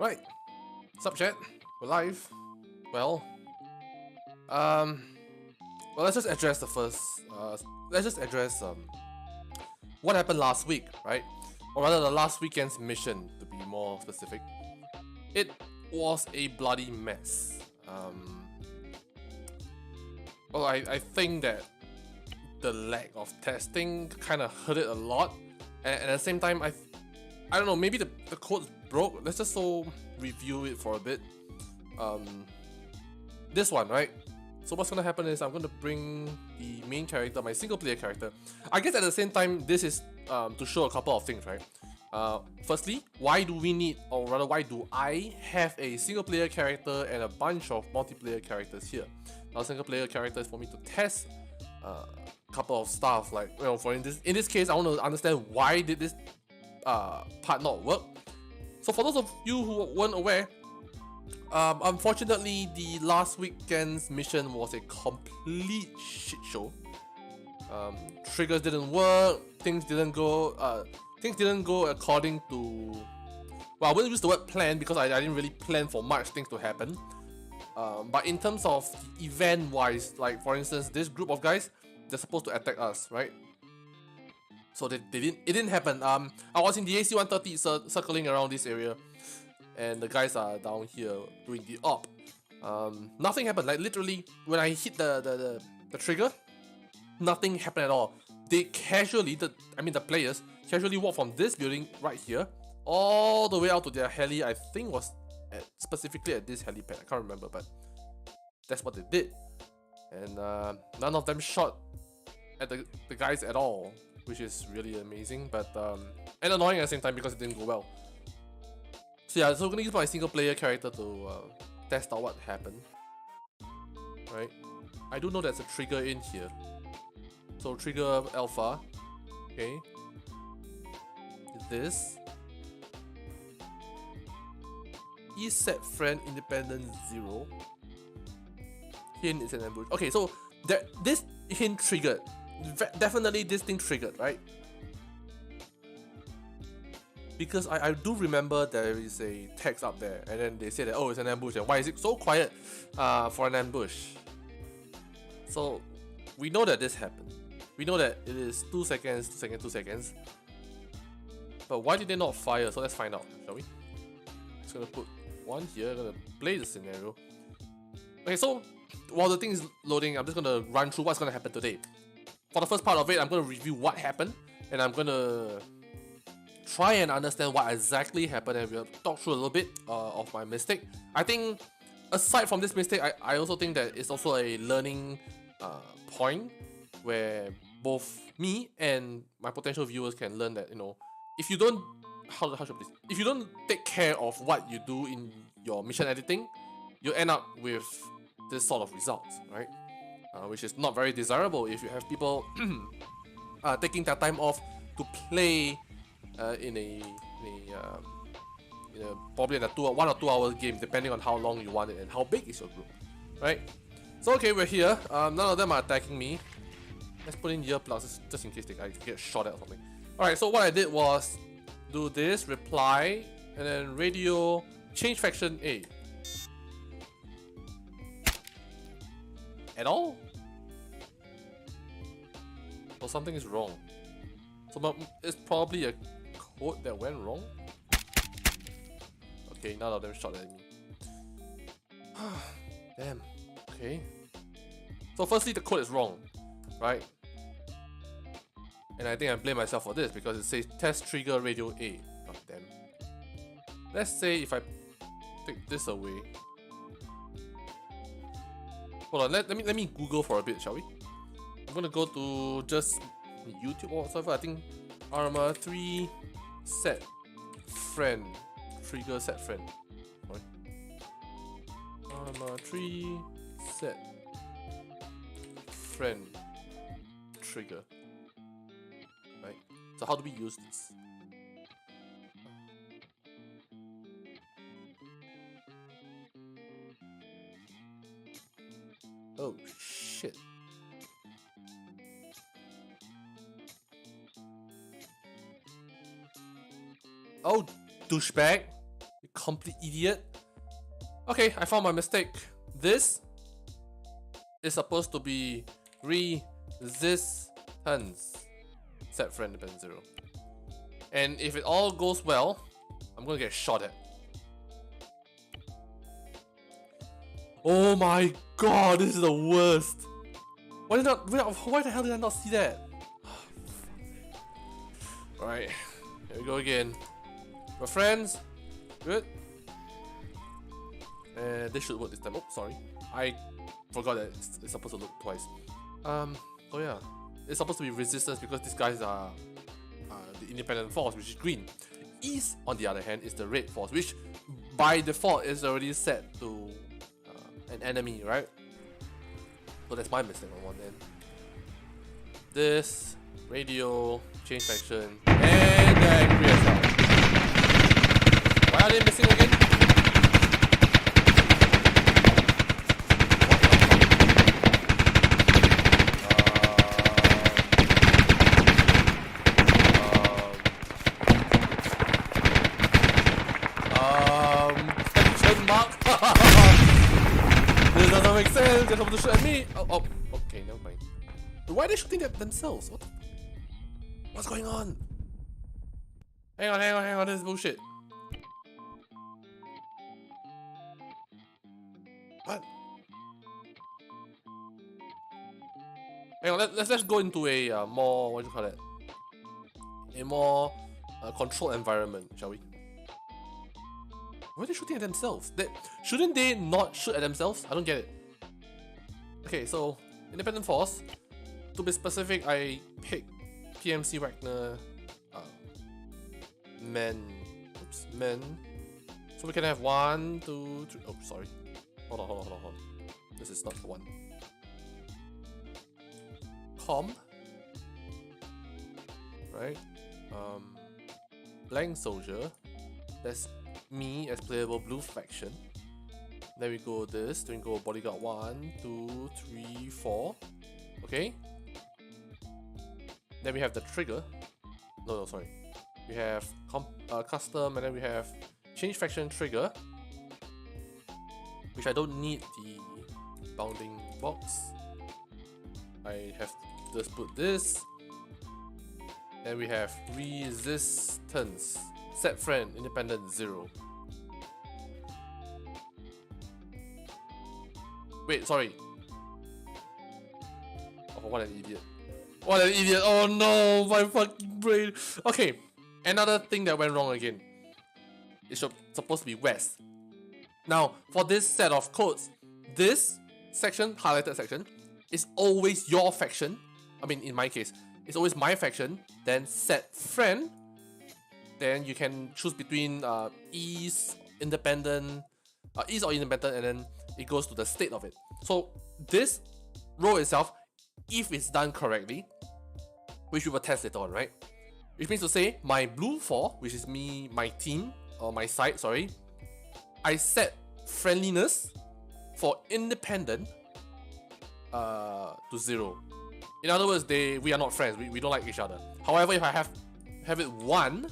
Right. Sup, chat? We're live. Well, let's just address the first. Let's just address what happened last week, right? Or rather, the last weekend's mission, to be more specific. It was a bloody mess. Well, I think that the lack of testing kind of hurt it a lot, and at the same time, I don't know, maybe the code broke. Let's just review it for a bit. This one, right? So what's gonna happen is I'm gonna bring the main character, my single player character. I guess at the same time, this is to show a couple of things, right? Firstly, why do we need, or rather why do I have a single player character and a bunch of multiplayer characters here? Now, single player character is for me to test a couple of stuff, like, you know, for in this case, I want to understand why did this part not work. So for those of you who weren't aware, unfortunately, the last weekend's mission was a complete shit show. Triggers didn't work. Things didn't go according to. Well, I wouldn't use the word plan because I didn't really plan for much things to happen. But in terms of event-wise, like for instance, this group of guys, they're supposed to attack us, right? So it didn't happen. I was in the AC-130 circling around this area, and the guys are down here doing the op. Nothing happened. Like literally, when I hit the trigger, nothing happened at all. They casually, the players casually walk from this building right here all the way out to their heli. I think was specifically at this helipad. I can't remember, but that's what they did. And none of them shot at the guys at all, which is really amazing, but and annoying at the same time because it didn't go well. So yeah, so I'm gonna use my single player character to test out what happened. Right, I do know there's a trigger in here. So trigger alpha, okay. This is set friend independent 0. Hint is an ambush. Okay, so this hint triggered. Definitely this thing triggered, right? Because I do remember there is a text up there, and then they say that, oh, it's an ambush, and why is it so quiet for an ambush? So we know that this happened. We know that it is 2 seconds, 2 seconds, 2 seconds. But why did they not fire? So let's find out, shall we? Just gonna put one here, gonna play the scenario. Okay, so while the thing is loading, I'm just gonna run through what's gonna happen today. For the first part of it, I'm gonna review what happened, and I'm gonna try and understand what exactly happened, and we'll talk through a little bit of my mistake. I think aside from this mistake, I also think that it's also a learning point where both me and my potential viewers can learn that, you know, if you don't if you don't take care of what you do in your mission editing, you end up with this sort of results, right? Which is not very desirable if you have people taking their time off to play in probably in a 1 or 2 hour game, depending on how long you want it and how big is your group, right? So okay, we're here. None of them are attacking me. Let's put in earplugs just in case I get shot at or something. Alright, so what I did was do this, reply, and then radio, change faction A. At all? So something is wrong. So it's probably a code that went wrong. Okay, none of them shot at me. Damn. Okay. So firstly, the code is wrong, right? And I think I blame myself for this because it says test trigger radio A. God damn. Let's say if I take this away. Hold on, let me Google for a bit, shall we? I'm gonna go to just YouTube or whatever. I think ARMA3 set friend trigger set friend. Right. ARMA3 set friend trigger. Right. So how do we use this? Oh shit. Oh, douchebag. You complete idiot. Okay, I found my mistake. This is supposed to be resistance set friend independent 0. And if it all goes well, I'm gonna get shot at. Oh my god, this is the worst. Why the hell did I not see that? Alright, here we go again. We're friends. Good. And this should work this time. Oh, sorry. I forgot that it's supposed to look twice. Oh yeah. It's supposed to be resistance because these guys are the independent force, which is green. East, on the other hand, is the red force, which by default is already set to an enemy, right? So that's my mistake on one end. This, radio, change faction, and the angry as well. Why are they missing again? Question mark. This doesn't make sense. They're supposed to shoot at me. Oh, okay, never mind. Why are they shooting at themselves? What's going on? Hang on, this is bullshit. What? Hang on, let's go into a more, what do you call it? A more controlled environment, shall we? Why are they shooting at themselves? Shouldn't they not shoot at themselves? I don't get it. Okay, so independent force. To be specific, I picked PMC Wagner men. So we can have 1, 2, 3. Oh, sorry. Hold on. This is not the one. Com. Right. Blank soldier. That's me as playable blue faction. Then we go this. Then we go bodyguard 1, 2, 3, 4. Okay. Then we have the trigger. No, sorry. We have custom, and then we have change faction trigger, which I don't need the bounding box. I have to just put this. Then we have resistance set friend independent 0. Wait, sorry. Oh, what an idiot. What an idiot. Oh no, my fucking brain. Okay, another thing that went wrong again. It's supposed to be west. Now, for this set of codes, this section, highlighted section, is always your faction. I mean, in my case, it's always my faction. Then set friend. Then you can choose between east, independent, east or independent, and then it goes to the state of it. So this row itself, if it's done correctly, which we will test later on, right? Which means to say, my blue 4, which is me, my team, or my side, sorry, I set friendliness for independent to 0. In other words, we are not friends, we don't like each other. However, if I have it 1,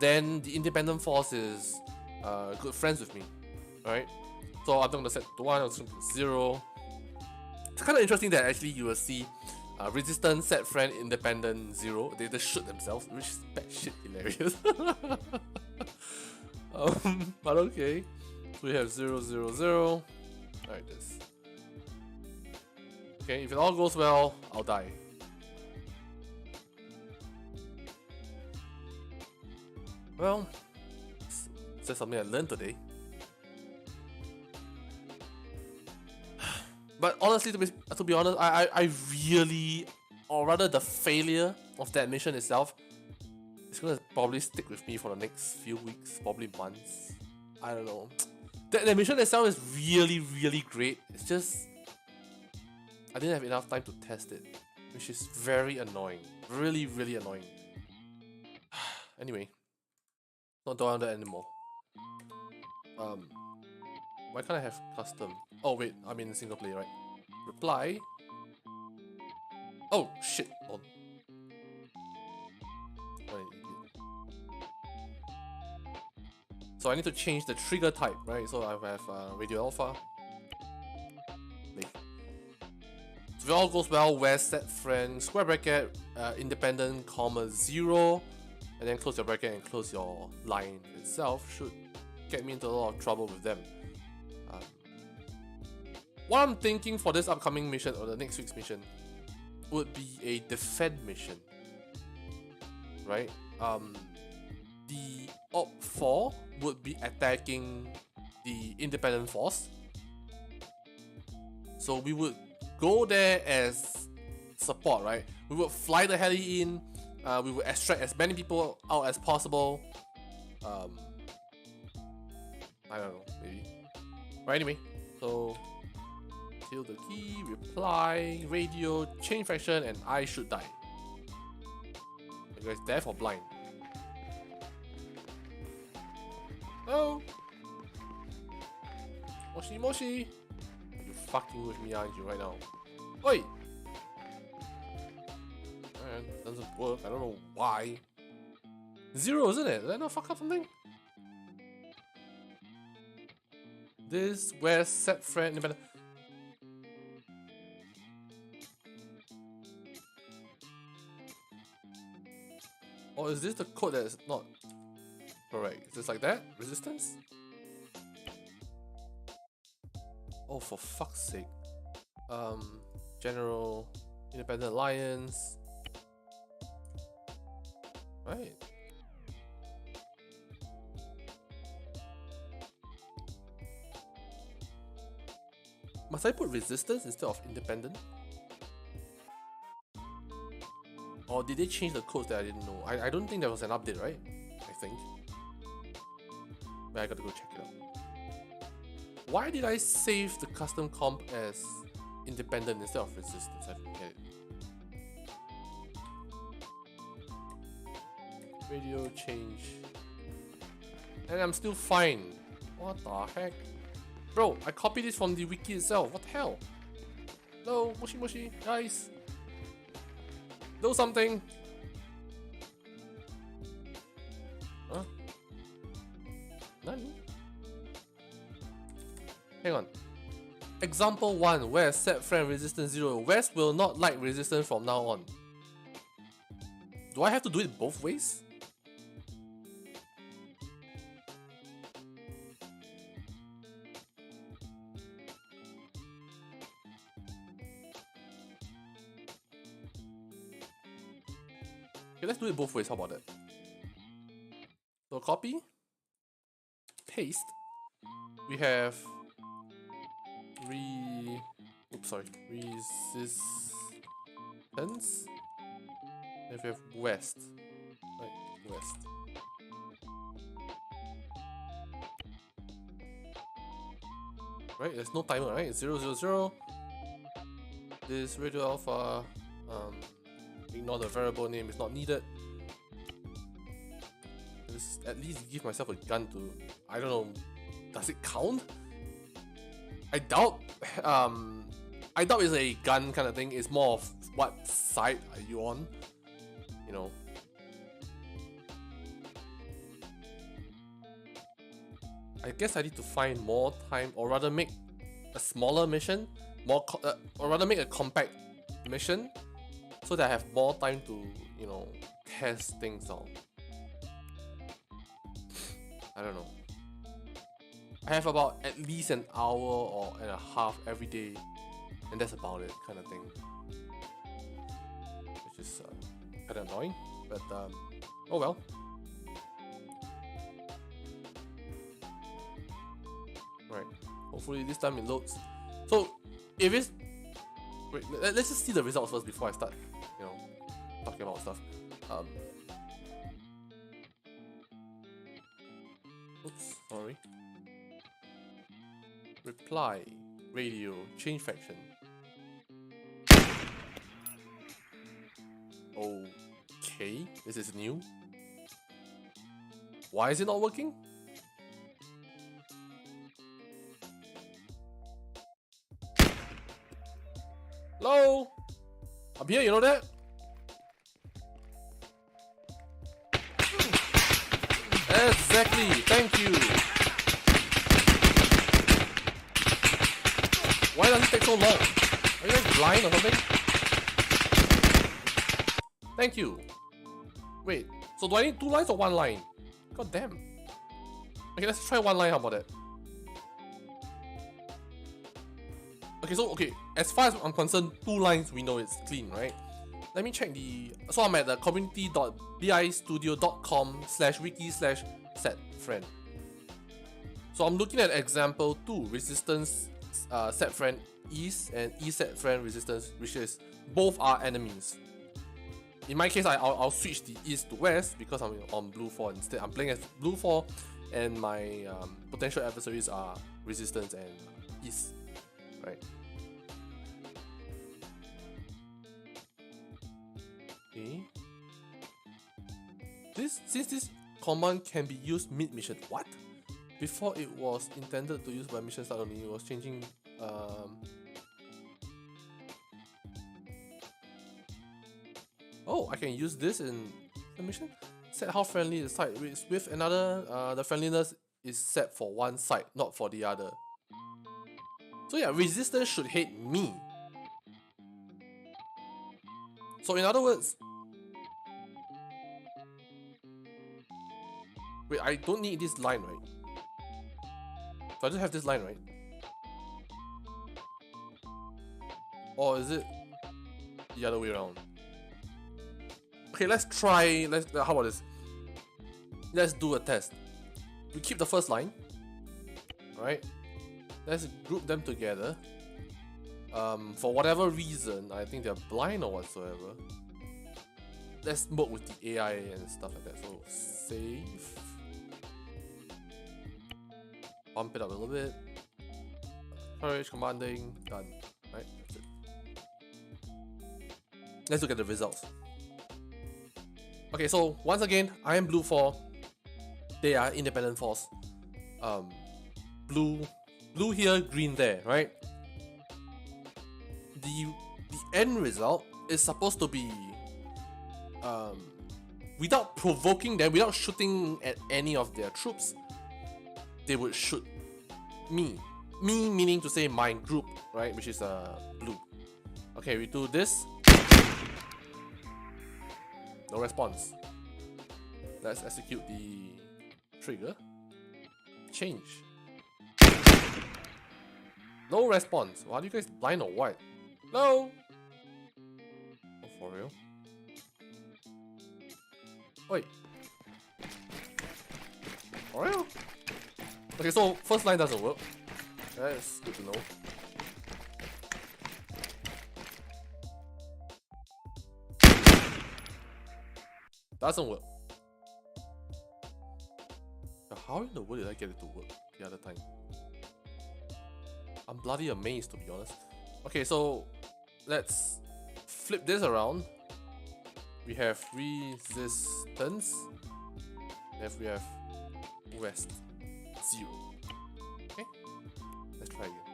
then the independent force is good friends with me, right? So I'm going to set to 1, I'm going to 0. It's kind of interesting that actually you will see resistance, set friend, independent 0. They just shoot themselves, which is batshit hilarious. But okay. So we have 0, 0, 0. Like this. Okay, if it all goes well, I'll die. Well, it's just something I learned today. But honestly, to be honest, I really, or rather the failure of that mission itself, is gonna probably stick with me for the next few weeks, probably months. I don't know. The mission itself is really, really great. It's just I didn't have enough time to test it, which is very annoying. Really, really annoying. Anyway, not down that anymore. Why can't I have custom? Oh wait, I'm in single player, right? Reply. Oh shit! What an idiot. So I need to change the trigger type, right? So I have radio alpha. Leave. So if all goes well, where set friend square bracket independent comma 0, and then close your bracket and close your line itself should get me into a lot of trouble with them. What I'm thinking for this upcoming mission or the next week's mission would be a defend mission, right? The Op 4 would be attacking the independent force, so we would go there as support, right? We would fly the heli in, we would extract as many people out as possible. I don't know, maybe. Right, anyway, so seal the key, reply, radio, change faction, and I should die. You guys deaf or blind? Oh! Moshi Moshi! You're fucking with me, aren't you, right now? Oi! Man, doesn't work, I don't know why. 0, isn't it? Did I not fuck up something? This, where set friend independent. Or is this the code that is not correct? Is this like that? Resistance? Oh, for fuck's sake. General, Independent Alliance. Right. Must I put resistance instead of independent? Or did they change the codes that I didn't know? I don't think there was an update, right? I think. But I gotta go check it out. Why did I save the custom comp as independent instead of resistance? I don't get it. Radio change. And I'm still fine. What the heck? Bro, I copied this from the wiki itself. What the hell? No, Moshi Moshi, guys. Do something. Huh? Nani? Hang on. Example 1, where set friend resistance 0. West will not like resistance from now on. Do I have to do it both ways? Okay, let's do it both ways. How about that? So copy, paste. We have resistance. And we have west. Right, west. Right, there's no timer, right? 0, 0, 0. This radio alpha. Ignore the variable name, it's not needed. Just at least give myself a gun to, I don't know, does it count? I doubt it's a gun kind of thing. It's more of what side are you on, you know. I guess I need to find more time, or rather make a smaller mission, or rather make a compact mission, so that I have more time to, you know, test things out. I don't know. I have about at least an hour or and a half every day, and that's about it, kind of thing. Which is kind of annoying, but oh well. Right. Hopefully this time it loads. So if it's wait, let's just see the results first before I start, you know, talking about stuff. Oops, sorry. Reply, radio, change faction. Okay, this is new. Why is it not working? Hello? I'm here, you know that? Exactly. Thank you. Why does it take so long? Are you guys blind or something? Thank you. Wait, so do I need 2 lines or 1 line? God damn. Okay, let's try 1 line. How about that? Okay, as far as I'm concerned, 2 lines we know it's clean, right? Let me check the. So I'm at the community.bistudio.com/wiki/setFriend. So I'm looking at example 2, resistance set friend east and east set friend resistance, which is both are enemies. In my case, I'll switch the east to west because I'm on blue 4 instead. I'm playing as blue 4, and my potential adversaries are resistance and east, right? Okay. Since this command can be used mid-mission, what? Before it was intended to use by mission start only, it was changing. Oh, I can use this in the mission. Set how friendly the side is with another. The friendliness is set for one side, not for the other. So yeah, resistance should hate me. So in other words, wait, I don't need this line, right? So I just have this line, right? Or is it the other way around? Okay, let's try. How about this? Let's do a test. We keep the first line, right? Let's group them together. For whatever reason, I think they're blind or whatsoever. Let's work with the AI and stuff like that. So save. Bump it up a little bit. Courage, commanding, done. Right? That's it. Let's look at the results. Okay, so once again, I am blue 4. They are independent force. Blue here, green there, right? The end result is supposed to be without provoking them, without shooting at any of their troops, they would shoot me. Me meaning to say my group, right? Which is blue. Okay, we do this. No response. Let's execute the trigger. Change. No response. Are you guys blind or what? No. Oh, for real? Wait. For real? Okay, so first line doesn't work. That's good to know. Doesn't work. Now, how in the world did I get it to work the other time? I'm bloody amazed, to be honest. Okay, so let's flip this around. We have resistance. If we have west 0. Okay, let's try again.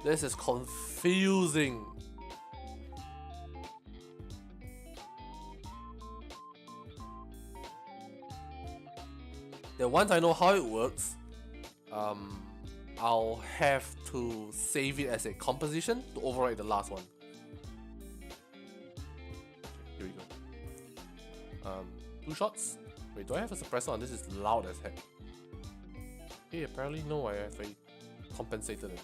This is confusing. Then once I know how it works, I'll have to save it as a composition to override the last one. Okay, here we go. 2 shots. Wait, do I have a suppressor on? This is loud as heck. Okay, apparently no, I have compensated it.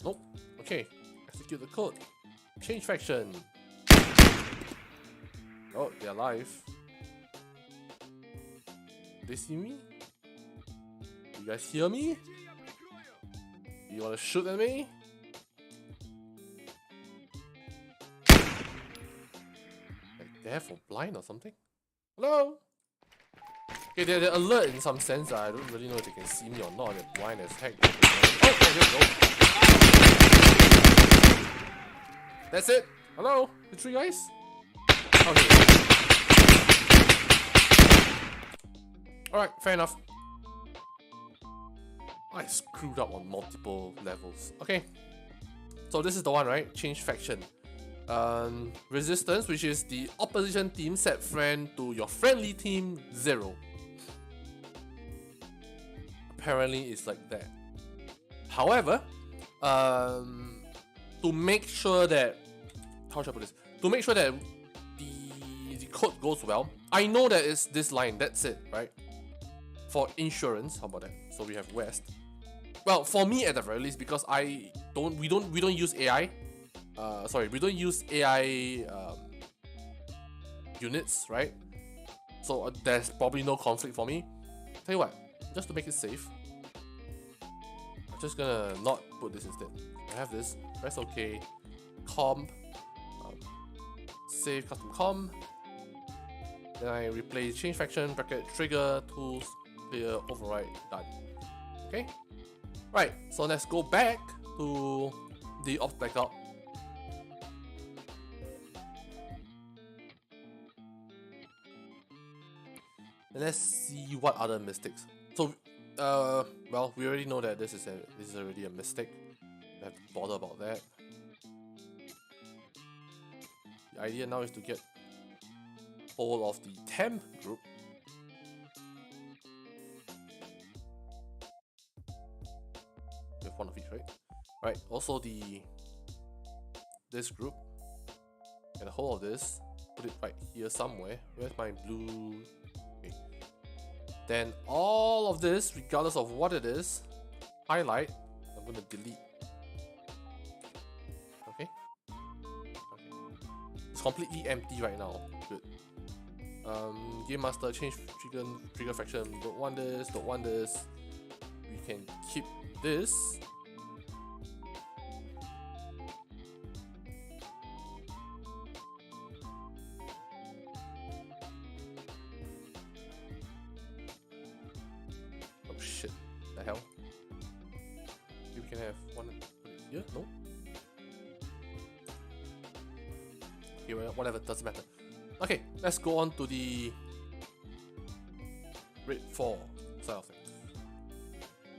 Nope. Okay, execute the code. Change faction. Oh, they're alive. They see me? You guys hear me? You wanna shoot at me? Like deaf or blind or something? Hello? Okay, they're alert in some sense. I don't really know if they can see me or not. They're blind as heck. Oh, there we go. That's it. Hello? The 3 guys? Okay. Alright, fair enough. I screwed up on multiple levels. Okay. So this is the one, right? Change faction. Resistance, which is the opposition team set friend to your friendly team 0. Apparently it's like that. However, to make sure that, how should I put this? To make sure that the code goes well, I know that it's this line, that's it, right? For insurance, how about that? So we have West. Well, for me at the very least, because we don't use AI. We don't use AI units, right? So there's probably no conflict for me. Tell you what, just to make it safe, I'm just gonna not put this instead. I have this, press OK, comp, save custom comp. Then I replace change faction, bracket, trigger, tools, clear, override, done. Okay? Right, so let's go back to the ops backup. And let's see what other mistakes. So, well, we already know that this is already a mistake. We have to bother about that. The idea now is to get hold of the temp group. We have one of each, right? Right. Also this group. Get a hold of this. Put it right here somewhere. Where's my blue? Okay. Then all of this, regardless of what it is, highlight. I'm gonna delete. Okay. It's completely empty right now. Good. Game master, change trigger faction. Don't want this. Don't want this. We can keep this. Oh shit! The hell? Maybe we can have one put it here. No. Okay, well, whatever. Doesn't matter. Okay, let's go on to the Raid 4 side of things.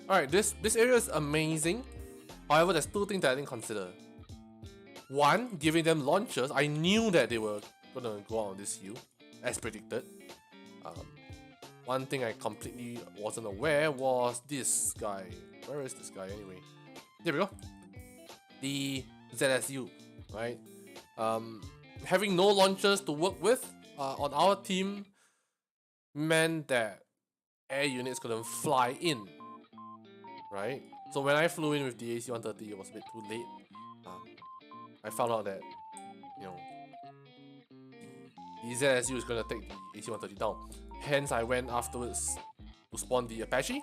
Alright, this area is amazing. However, there's two things that I didn't consider. One, giving them launchers. I knew that they were gonna go out on this hill, as predicted. One thing I completely wasn't aware was this guy. Where is this guy anyway? There we go. The ZSU, right? Having no launchers to work with on our team meant that air units couldn't fly in, right? So when I flew in with the AC-130, it was a bit too late. I found out that, you know, the ZSU is going to take the AC-130 down. Hence, I went afterwards to spawn the Apache,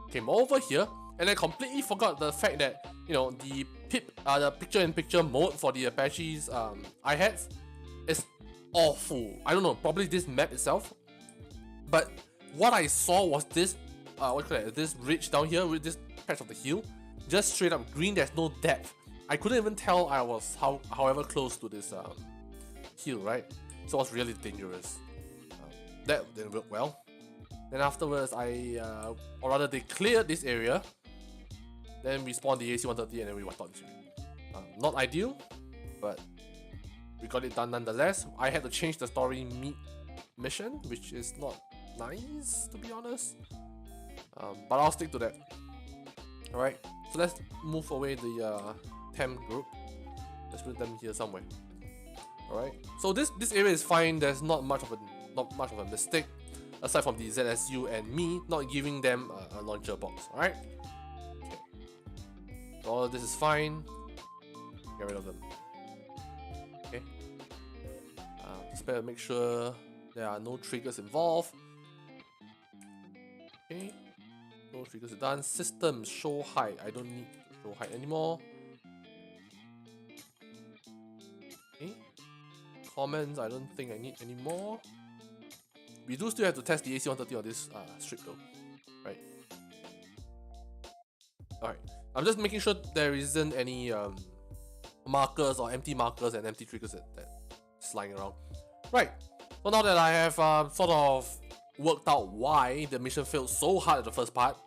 came over here, and I completely forgot the fact that, you know, the picture-in-picture mode for the Apache's IHATs is awful. I don't know, probably this map itself. But what I saw was this, this ridge down here with this patch of the hill, just straight up green. There's no depth. I couldn't even tell I was however close to this hill, right? So it was really dangerous. That didn't work well. Then afterwards, or rather, they cleared this area. Then we spawned the AC-130 and then we wiped out this area. Not ideal, but we got it done nonetheless. I had to change the story mission, which is not nice, to be honest. But I'll stick to that. Alright, so let's move away the temp group. Let's put them here somewhere. Alright, so this area is fine. There's not much of a mistake, aside from the ZSU and me not giving them a launcher box. Alright. All of this is fine. Get rid of them. Okay. Just better make sure there are no triggers involved. Okay. No triggers are done. Systems show height. I don't need to show height anymore. Okay. Comments. I don't think I need anymore. We do still have to test the AC-130 on this strip though. Right. Alright. I'm just making sure there isn't any markers or empty markers and empty triggers that's lying around. Right, so now that I have sort of worked out why the mission failed so hard at the first part,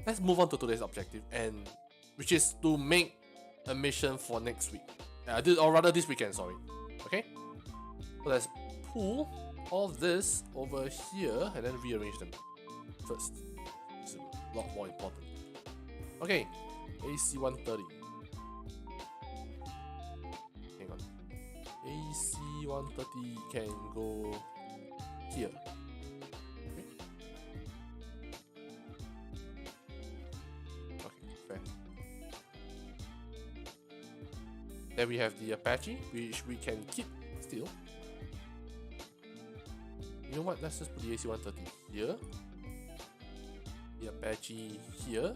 let's move on to today's objective, and which is to make a mission for next week. or rather this weekend, sorry. Okay? So let's pull all this over here and then rearrange them first. It's a lot more important. Okay, AC130. Hang on. AC130 can go here. Okay, fair. Then we have the Apache, which we can keep still. You know what? Let's just put the AC130 here. The Apache here.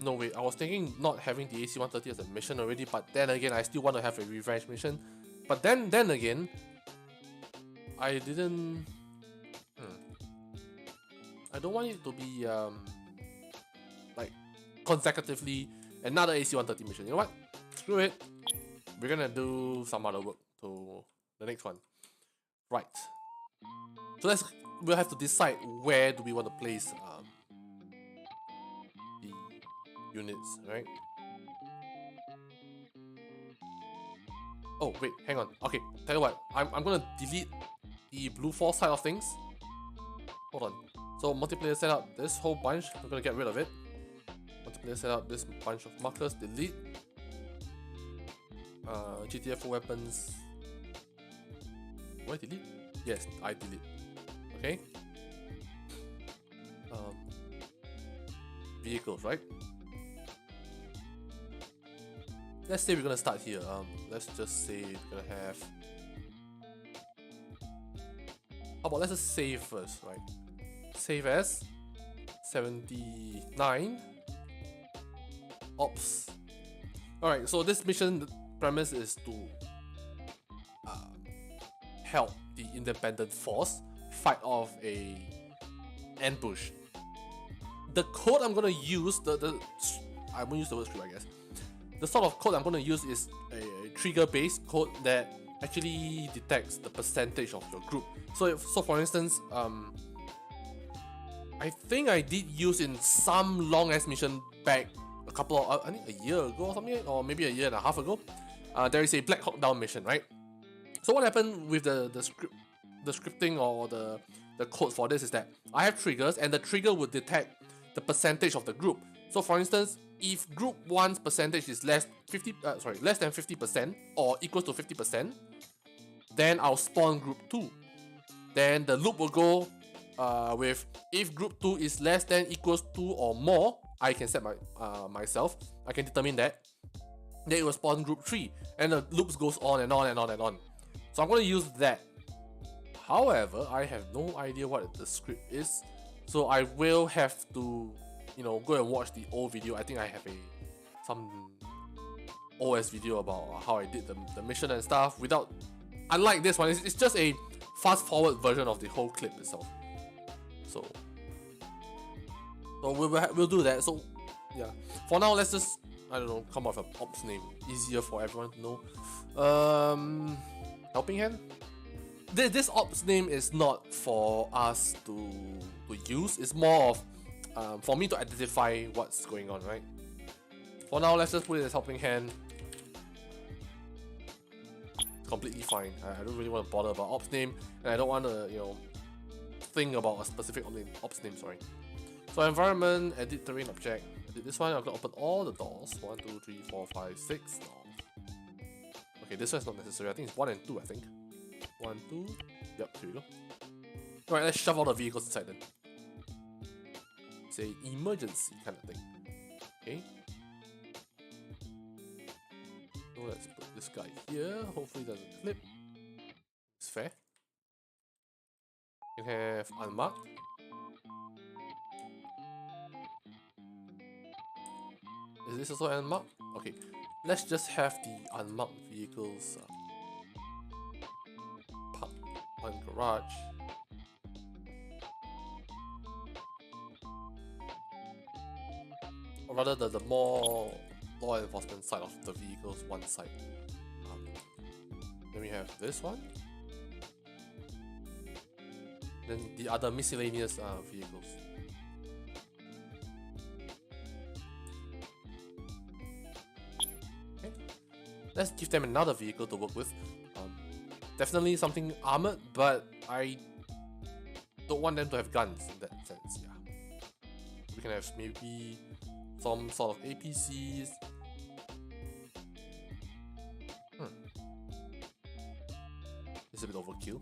No, wait, I was thinking not having the AC130 as a mission already, but then again, I still want to have a revenge mission. But then again, I didn't... I don't want it to be, like, consecutively another AC130 mission. You know what? Screw it. We're gonna do some other work to the next one. Right. So we'll have to decide where do we want to place the units, right? Oh wait, hang on. Okay, tell you what, I'm gonna delete the blue force side of things. Hold on. So multiplayer setup, this whole bunch, I'm gonna get rid of it. Multiplayer setup, this bunch of markers, delete. GTFO weapons. Do I delete? Yes, I delete. Okay. Vehicles, right? Let's say we're gonna start here. Let's just say we're gonna have. How about let's just save first, right? Save as 79 ops. Alright, so this mission premise is to help the independent force fight off a ambush. The code I'm gonna use, I won't use the word script, I guess. The sort of code I'm gonna use is a trigger-based code that actually detects the percentage of your group. So for instance, I think I did use in some long-ass mission back a couple of, I think a year ago or something, or maybe a year and a half ago. There is a Black Hawk Down mission, right? So what happened with the scripting or the code for this is that I have triggers, and the trigger would detect the percentage of the group. So for instance, if group 1's percentage is less than 50% or equals to 50%, then I'll spawn group 2. Then the loop will go with if group 2 is less than equals to or more, I can set myself. I can determine that. Then it will spawn group 3, and the loops goes on and on and on and on. So I'm going to use that. However, I have no idea what the script is, so I will have to, go and watch the old video. I think I have some OS video about how I did the mission and stuff. Unlike this one, it's just a fast forward version of the whole clip itself. So we'll do that. So yeah, for now, let's just, I don't know, come up with an ops name, easier for everyone to know. Helping Hand? This ops name is not for us to use, it's more of for me to identify what's going on, right? For now, let's just put it as Helping Hand. It's completely fine. I don't really want to bother about ops name, and I don't want to, think about a specific ops name, sorry. So environment, edit terrain object. Edit this one, I'm gonna open all the doors. 1, 2, 3, 4, 5, 6 doors. Okay, this one's not necessary. I think it's 1 and 2, I think. 1, 2. Yep, here we go. Alright, let's shove all the vehicles inside then. It's an emergency kind of thing. Okay. So let's put this guy here. Hopefully it doesn't clip. It's fair. You can have unmarked. Is this also unmarked? Okay. Let's just have the unmarked vehicles parked on garage. Or rather, the more law enforcement side of the vehicles, one side. Then we have this one. Then the other miscellaneous vehicles. let's give them another vehicle to work with. Definitely something armored, but I don't want them to have guns in that sense. Yeah, we can have maybe some sort of APCs. It's a bit overkill.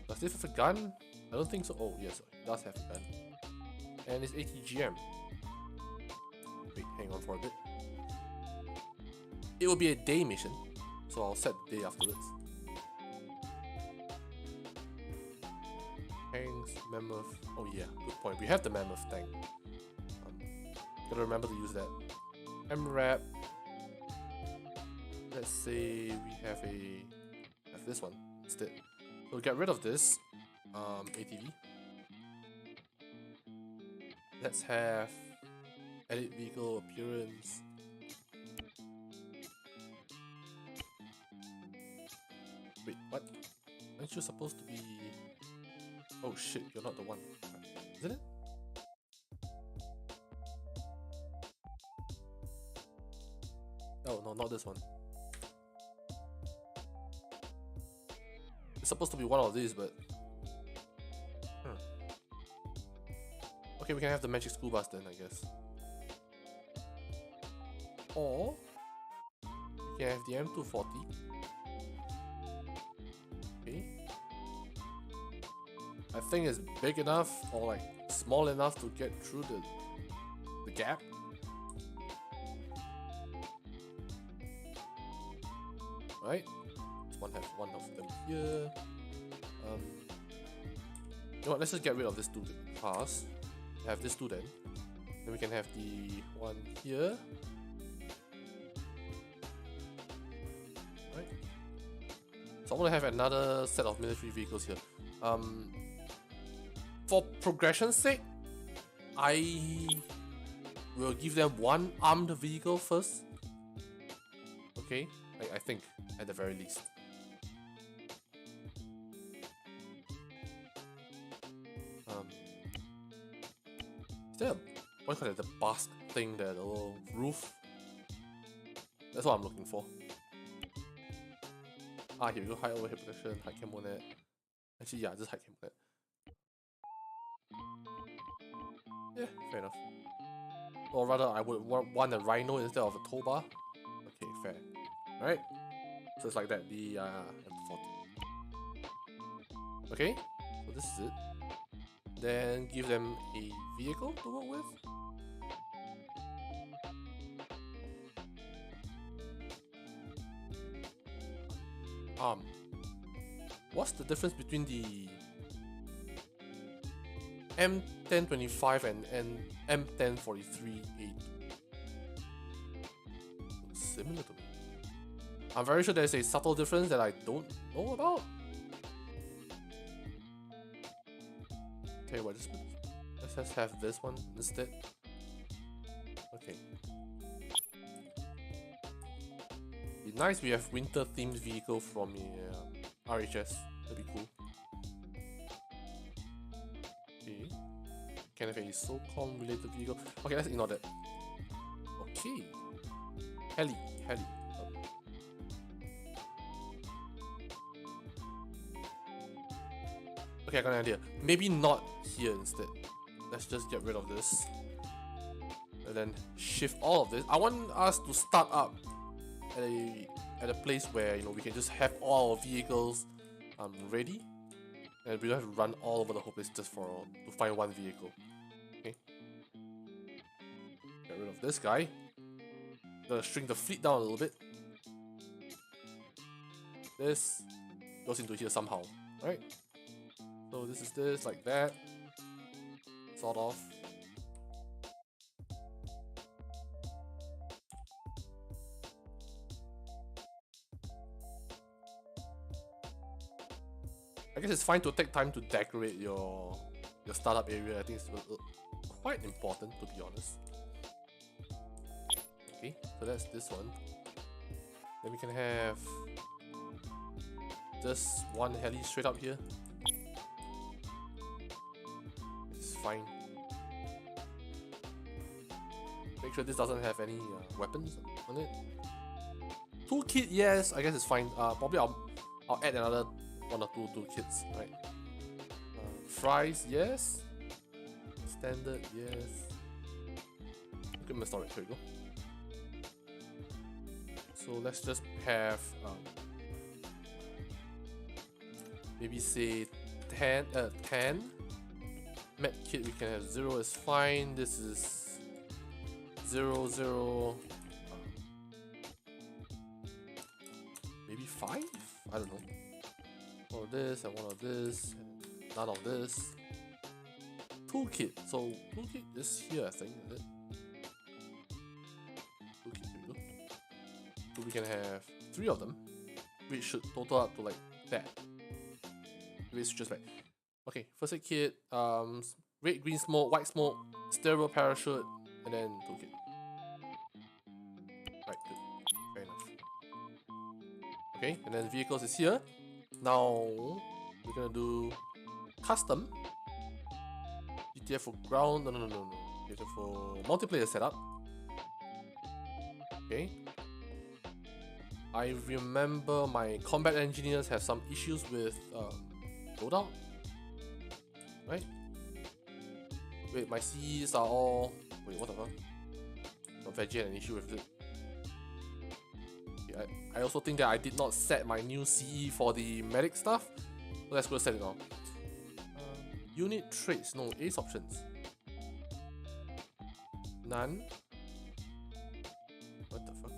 Does this have a gun? I don't think so. Oh yes, it does have a gun. And it's ATGM. Wait, hang on for a bit. It will be a day mission, so I'll set the day afterwards. Tanks, mammoth. Oh yeah, good point. We have the mammoth tank. Gotta remember to use that. MRAP. Let's say we have this one instead. So we'll get rid of this ATV. Let's have edit vehicle appearance. Wait, what? Aren't you supposed to be... Oh shit, you're not the one. Isn't it? Oh no, not this one. It's supposed to be one of these, but... Okay, we can have the magic school bus then, I guess. Or... we can have the M240. Okay. I think it's big enough or like small enough to get through the gap. Right? Let's have one of them here. You know what, let's just get rid of this two cars. Have this two then. Then we can have the one here. Right. So I'm gonna have another set of military vehicles here. For progression's sake, I will give them one armed vehicle first. Okay, I think at the very least. Is there what do you call it, the basque thing there, the little roof? That's what I'm looking for. Ah, here we go, high overhead protection, high camo net. Actually, yeah, just high camo net. Yeah, fair enough. Or rather, I would want a rhino instead of a tow bar. Okay, fair. Alright, so it's like that, the M40. Okay, so this is it. Then give them a vehicle to work with. What's the difference between the M1025 and M1043A2? Looks similar to me. I'm very sure there's a subtle difference that I don't know about. Tell you what, let's just have this one instead. Okay. Be nice we have winter themed vehicle from the RHS. That'd be cool. Okay. Can have a SOCOM related vehicle. Okay, let's ignore that. Okay. Heli. Okay, I got an idea. Maybe not here instead. Let's just get rid of this. And then shift all of this. I want us to start up at a place where we can just have all our vehicles ready. And we don't have to run all over the whole place just to find one vehicle. Okay. Get rid of this guy. Gonna shrink the fleet down a little bit. This goes into here somehow. Right? So this is this, like that. Sort of. I guess it's fine to take time to decorate your startup area. I think it's quite important, to be honest. Okay, so that's this one. Then we can have just one heli straight up here. It's fine. Make sure this doesn't have any weapons on it. Toolkit, yes, I guess it's fine. Probably I'll add another one or two toolkits, right? Fries, yes. Standard, yes. Equipment storage, here we go. So let's just have maybe say 10. Med kit we can have 0 is fine. This is 0, 0. Maybe 5? I don't know. One of this and one of this. And none of this. Toolkit. So toolkit is here, I think, is it? Toolkit, here we go. So we can have 3 of them, which should total up to like that. Which just right. Okay, first aid kit, red, green smoke, white smoke, stereo parachute, and then toolkit. Right, good. Fair enough. Okay, and then vehicles is here. Now we're gonna do custom. GTA for ground, no. GTA for multiplayer setup. Okay. I remember my combat engineers have some issues with loadout. Right? Wait, my CEs are all... Wait, what the fuck? Not Veggie had an issue with it. Okay, I also think that I did not set my new CE for the medic stuff. So let's go set it on. Unit traits, no, ace options. None. What the fuck?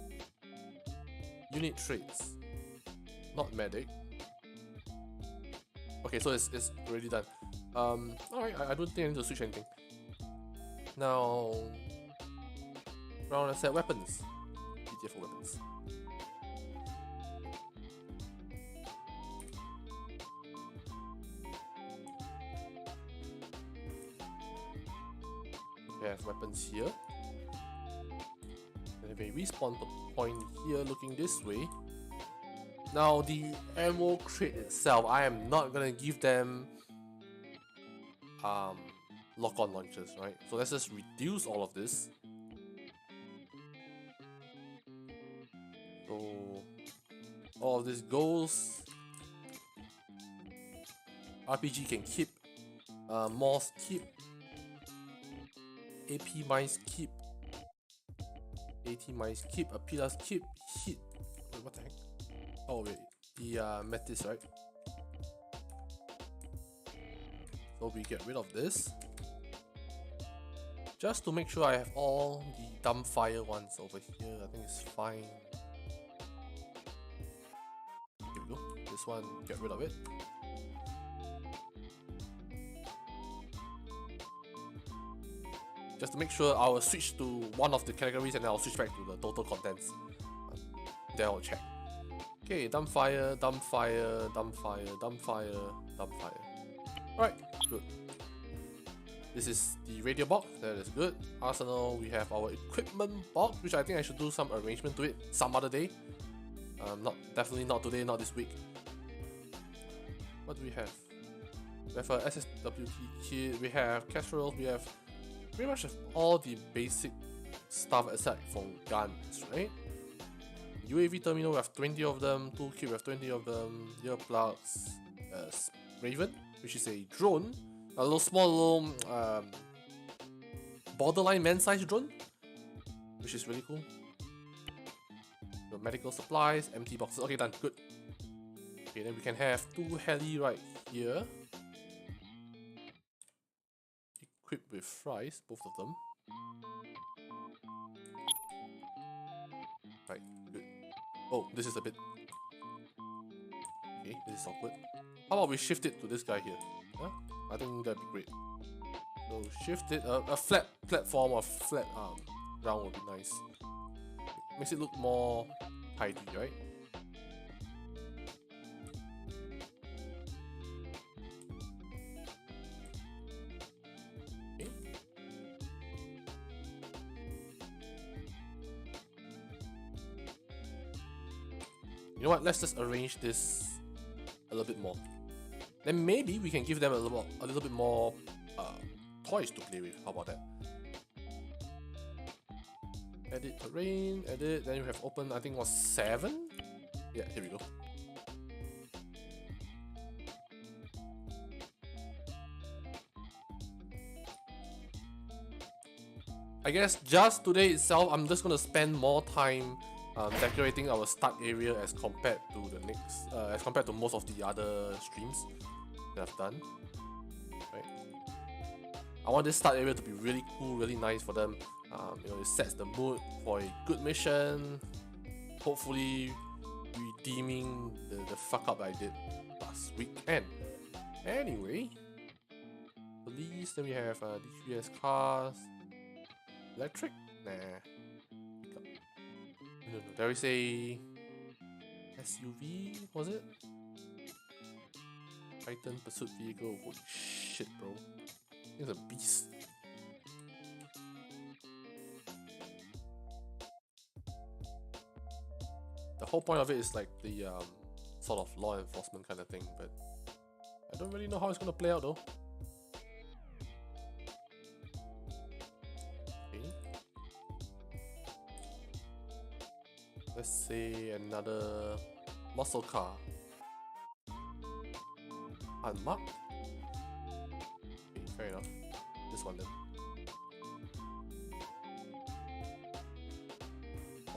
Unit traits. Not medic. Okay, so it's already done. Alright, I don't think I need to switch anything. Now, round set weapons. GTA for weapons. We have weapons here. We have a respawn point here looking this way. Now the ammo crate itself, I am not gonna give them lock-on launchers, right? So let's just reduce all of this. So all of this goes. RPG can keep, Moss keep, AP mines keep, AT mines keep, Apilas keep, hit. Wait, what the heck? Oh wait, the Metis, right? So we get rid of this. Just to make sure I have all the dumbfire ones over here. I think it's fine. Here we go. This one, get rid of it. Just to make sure I will switch to one of the categories and then I'll switch back to the total contents. Then I'll check. Okay, dumbfire, dumbfire, dumbfire, dumbfire, dumbfire. Alright, good. This is the radio box, that is good. Arsenal, we have our equipment box, which I think I should do some arrangement to it some other day. Definitely not today, not this week. What do we have? We have a SSWT kit, we have casseroles, we have pretty much all the basic stuff aside from guns, right? UAV terminal, we have 20 of them. Toolkit, we have 20 of them. Earplugs, Raven, which is a drone, a little small little borderline man-sized drone, which is really cool. The medical supplies, empty boxes. Okay, done. Good. Okay, then we can have 2 heli right here, equipped with fries, both of them. Right, good. Oh, this is a bit... Okay, this is awkward. How about we shift it to this guy here? Huh? I think that'd be great. So shift it, a flat platform or flat ground would be nice. Makes it look more tidy, right? Okay. You know what? Let's just arrange this a little bit more. Then maybe we can give them a little bit more toys to play with. How about that? Edit terrain, edit, then you have open, I think was 7? Yeah, here we go. I guess just today itself, I'm just gonna spend more time decorating our start area as compared to the next, as compared to most of the other streams that I've done. Right. I want this start area to be really cool, really nice for them. You know, it sets the mood for a good mission. Hopefully, redeeming the fuck up I did last weekend. Anyway, police. Then we have D3S cars. Electric? Nah. No. There is a SUV. Was it? Titan pursuit vehicle. Holy shit, bro! It's a beast. The whole point of it is like the sort of law enforcement kind of thing, but I don't really know how it's gonna play out though. Okay. Let's say another muscle car. Unmarked? Okay, fair enough. This one then.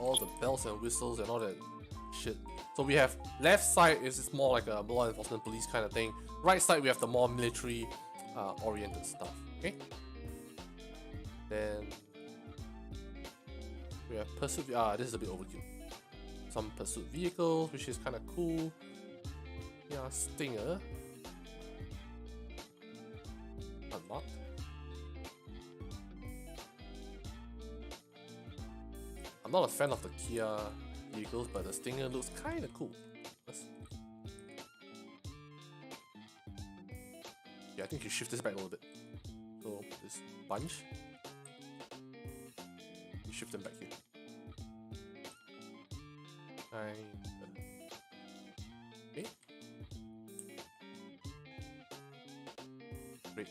All the bells and whistles and all that shit. So we have left side is more like a law enforcement police kind of thing. Right side we have the more military oriented stuff. Okay. Then we have pursuit. This is a bit overkill. Some pursuit vehicles, which is kind of cool. Yeah, Stinger. Unlocked. I'm not a fan of the Kia vehicles, but the Stinger looks kind of cool. Yeah, I think you shift this back a little bit. So this bunch, you shift them back here. Okay. Great.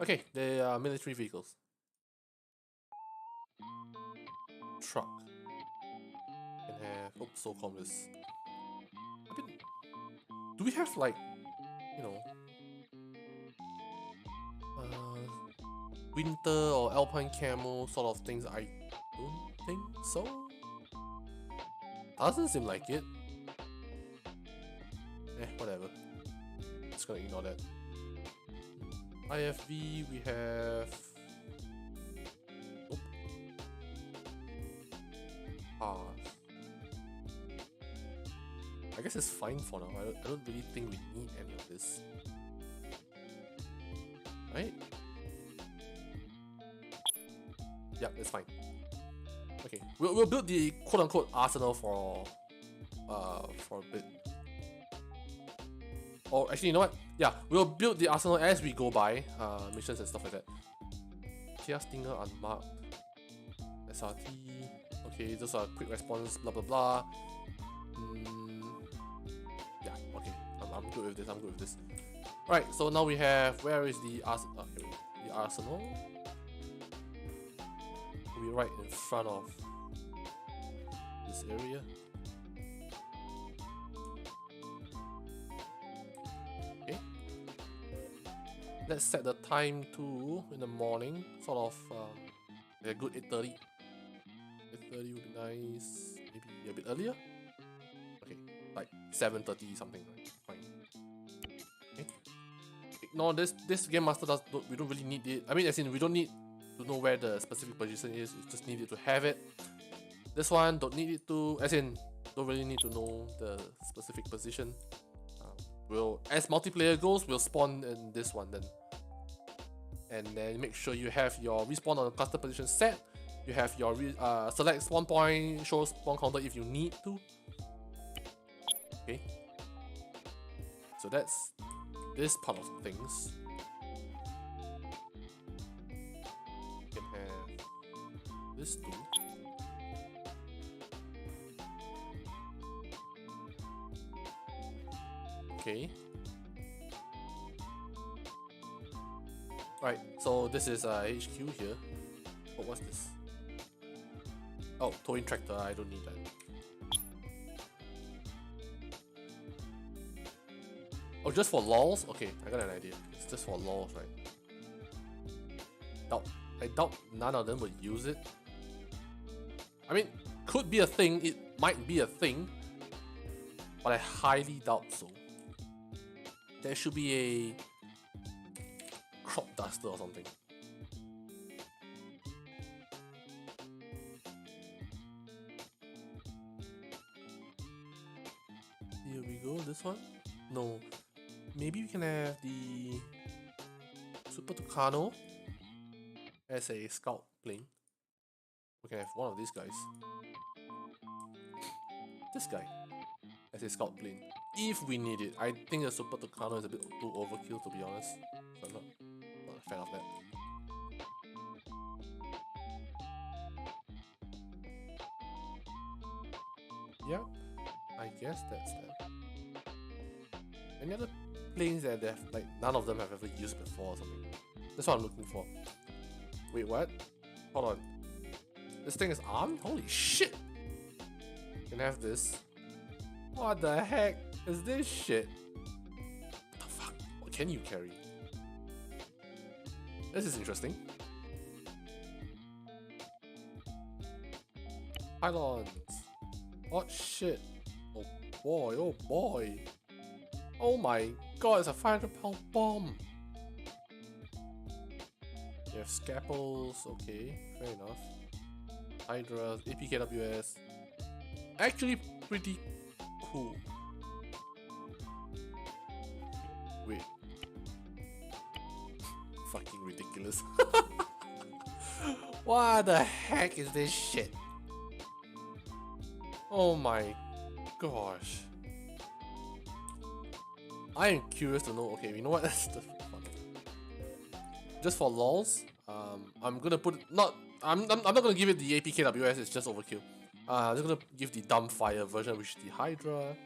Okay, they are military vehicles. Truck. Can have SOCOM is. I mean, do we have like, you know, winter or alpine camo sort of things? I don't think so. Doesn't seem like it. Whatever. Just gonna ignore that. IFV, we have. Nope. I guess it's fine for now. I don't really think we need any of this. Right? Yeah, it's fine. Okay, we'll build the quote-unquote arsenal for a bit. Or actually, you know what? Yeah, we'll build the arsenal as we go by missions and stuff like that. Kia Stinger unmarked. SRT. Okay, just a quick response. Blah blah blah. Yeah. Okay. I'm good with this. I'm good with this. Right. So now we have. Where is the arsenal? Here we go. The arsenal. We'll be right in front of this area. Okay. Let's set the time to in the morning, sort of a good 8:30. 8:30 would be nice. Maybe a bit earlier. Okay, like 7:30 something. Right? Fine. Okay. Ignore this. This game master we don't really need it. I mean, as in we don't need to know where the specific position is. We just need it to have it. This one don't need it to. As in, don't really need to know the specific position. As multiplayer goes, we'll spawn in this one then. And then make sure you have your respawn on the custom position set. You have your select spawn point, show spawn counter if you need to. Okay. So that's this part of things. You can have this too. Okay. Right, so this is HQ here. Oh, what's this? Oh, towing tractor, I don't need that. Oh, just for lols? Okay, I got an idea. It's just for lols, right? I doubt none of them would use it. I mean, could be a thing, it might be a thing, but I highly doubt so. There should be a crop duster or something. Here we go, this one? No. Maybe we can have the Super Tucano as a scout plane. We can have one of these guys. This guy as a scout plane. If we need it. I think the Super Tucano is a bit too overkill, to be honest. So I'm not a fan of that. Yeah, I guess that's that. Any other planes that they have, like, none of them have ever used before or something? That's what I'm looking for. Wait, what? Hold on. This thing is armed? Holy shit! Can I have this? What the heck is this shit? What the fuck? What can you carry? This is interesting. Pylons. What shit? Oh boy, oh boy. Oh my god, it's a 500-pound bomb. You have scalpels, okay, fair enough. Hydras, APKWS. Actually pretty cool. Wait. Fucking ridiculous. What the heck is this shit? Oh my gosh. I am curious to know. Okay, you know what? That's the fun. Just for lols, I'm gonna put I'm not gonna give it the APKWS. It's just overkill. I'm just gonna give the dumbfire version, which is the Hydra.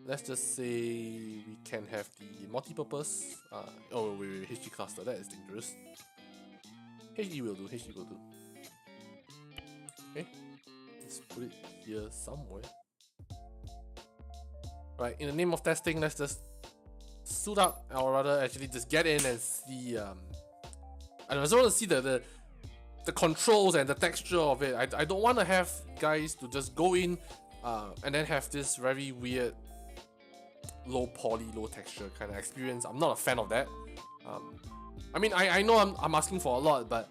Let's just say we can have the multi-purpose. Oh wait, HG cluster. That is dangerous. HG will do. HG will do. Okay, let's put it here somewhere. Right, in the name of testing, let's just suit up, or rather, actually, just get in and see. I just want to see the controls and the texture of it. I don't want to have guys to just go in, and then have this very weird, low poly, low texture kind of experience. I'm not a fan of that. I mean, I know I'm asking for a lot, but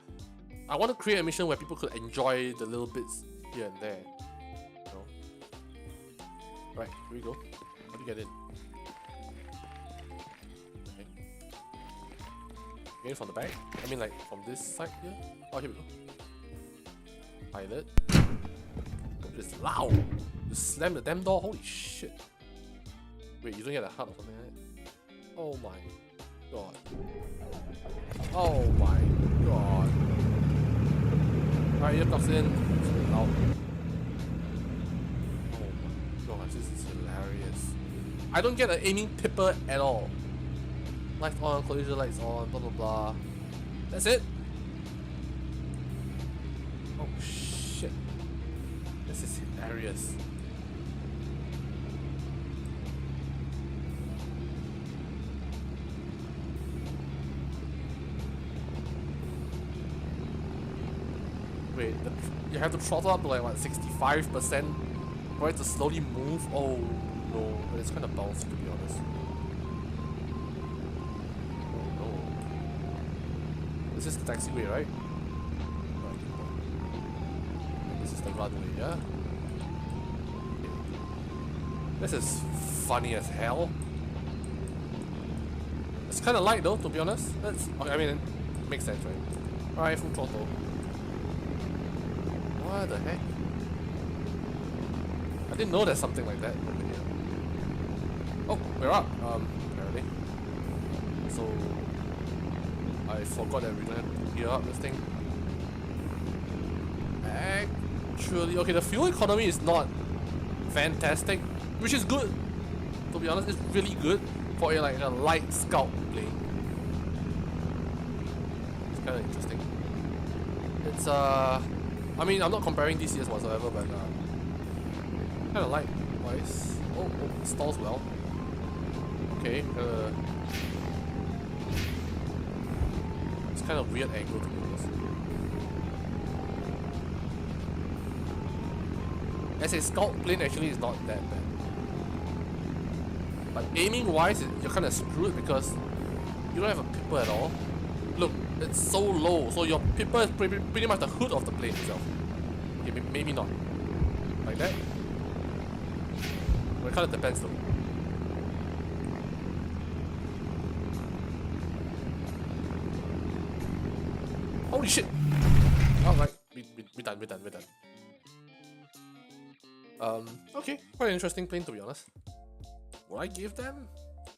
I want to create a mission where people could enjoy the little bits here and there. You know? Right, here we go. How do you get in? Okay. Get in from the back? I mean, like, from this side here? Oh, here we go. Pilot. It's loud! You slam the damn door? Holy shit. Wait, you don't get a HUD or something like that? Oh my god. Oh my god. Alright, here comes in. It's loud. Oh my gosh, this is hilarious. I don't get an aiming pipper at all. Lights on, collision lights on, blah blah blah. That's it. Oh shit. This is hilarious. Wait, you have to throttle up to like what, 65% for it to slowly move? Oh no, but it's kind of bouncy, to be honest. Oh no. This is the taxiway, right? This is the runway, yeah? Okay. This is funny as hell. It's kind of light though, to be honest. That's, okay, I mean, it makes sense, right? Alright, full throttle. What the heck? I didn't know there's something like that over here. Oh, we're up, apparently. So, I forgot that we don't have to gear up this thing. Actually, okay, the fuel economy is not fantastic, which is good. To be honest, it's really good for a light scout plane. It's kind of interesting. It's I mean, I'm not comparing DCS whatsoever, but kind of like wise. Oh, it stalls well. Okay, it's kind of weird angle to be honest. As a scout plane, actually, is not that bad. But aiming wise, you're kind of screwed because you don't have a pipper at all. Look, it's so low, so your pipper is pretty much the hood of the plane itself. Okay, maybe not. Like that. Well, it kind of depends though. Holy shit! Alright, we're done. Okay, quite an interesting plane to be honest. Will I give them?